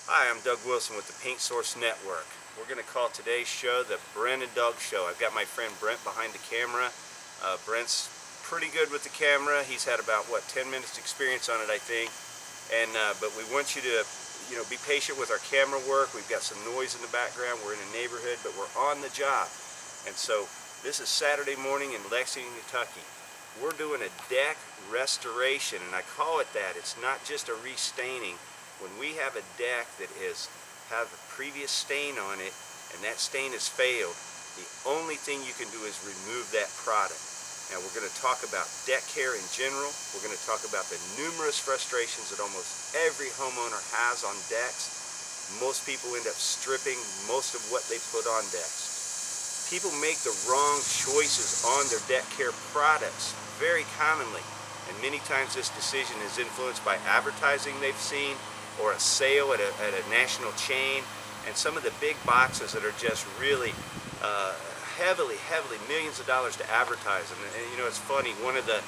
Hi, I'm Doug Wilson with the Paint Source Network. We're going to call today's show the Brent and Doug Show. I've got my friend Brent behind the camera. Brent's pretty good with the camera. He's had about, 10 minutes experience on it, I think. But we want you to, be patient with our camera work. We've got some noise in the background. We're in a neighborhood, but we're on the job. And so this is Saturday morning in Lexington, Kentucky. We're doing a deck restoration, and I call it that. It's not just a restaining. When we have a deck that has a previous stain on it, and that stain has failed, the only thing you can do is remove that product. Now we're going to talk about deck care in general. We're going to talk about the numerous frustrations that almost every homeowner has on decks. Most people end up stripping most of what they put on decks. People make the wrong choices on their deck care products very commonly, and many times this decision is influenced by advertising they've seen, or a sale at a national chain, and some of the big boxes that are just really heavily millions of dollars to advertise. And it's funny, one of the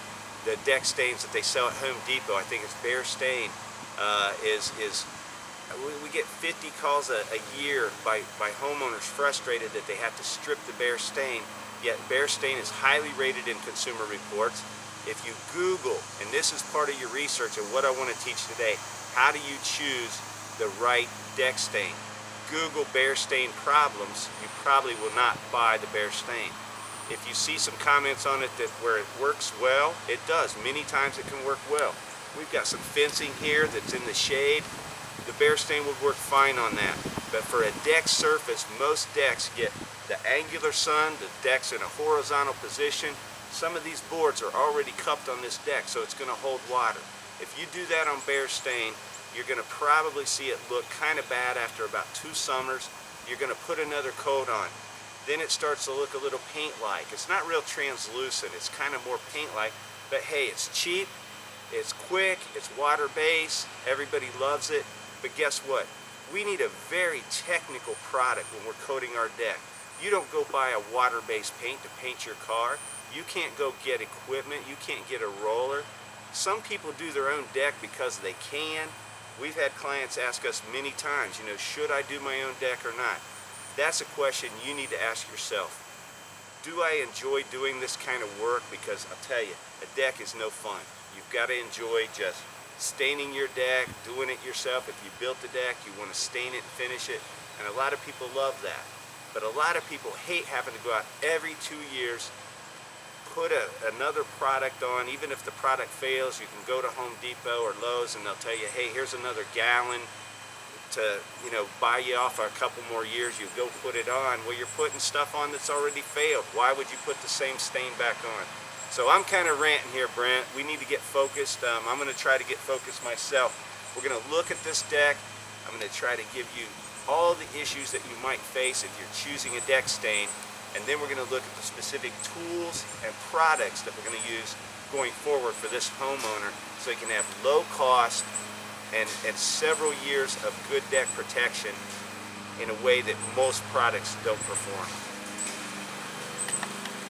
deck stains that they sell at Home Depot, I think it's Bear Stain, we get 50 calls a year by homeowners frustrated that they have to strip the Bear Stain, yet Bear Stain is highly rated in Consumer Reports. If you Google, and this is part of your research and what I want to teach today, how do you choose the right deck stain? Google Bear Stain problems, you probably will not buy the Bear Stain. If you see some comments on it that where it works well, it does. Many times it can work well. We've got some fencing here that's in the shade. The Bear Stain would work fine on that. But for a deck surface, most decks get the angular sun, the deck's in a horizontal position. Some of these boards are already cupped on this deck, so it's going to hold water. If you do that on Bear Stain, you're going to probably see it look kind of bad after about 2 summers. You're going to put another coat on. Then it starts to look a little paint-like. It's not real translucent. It's kind of more paint-like. But hey, it's cheap, it's quick, it's water-based. Everybody loves it. But guess what? We need a very technical product when we're coating our deck. You don't go buy a water-based paint to paint your car. You can't go get equipment. You can't get a roller. Some people do their own deck because they can. We've had clients ask us many times, should I do my own deck or not? That's a question you need to ask yourself. Do I enjoy doing this kind of work? Because I'll tell you, a deck is no fun. You've got to enjoy just staining your deck, doing it yourself. If you built the deck, you want to stain it and finish it. And a lot of people love that. But a lot of people hate having to go out every 2 years, put another product on. Even if the product fails, you can go to Home Depot or Lowe's and they'll tell you, hey, here's another gallon to buy you off a couple more years. You go put it on. Well, you're putting stuff on that's already failed. Why would you put the same stain back on? So I'm kind of ranting here, Brent. We need to get focused. I'm going to try to get focused myself. We're going to look at this deck. I'm going to try to give you all the issues that you might face if you're choosing a deck stain. And then we're going to look at the specific tools and products that we're going to use going forward for this homeowner so he can have low cost and several years of good deck protection in a way that most products don't perform.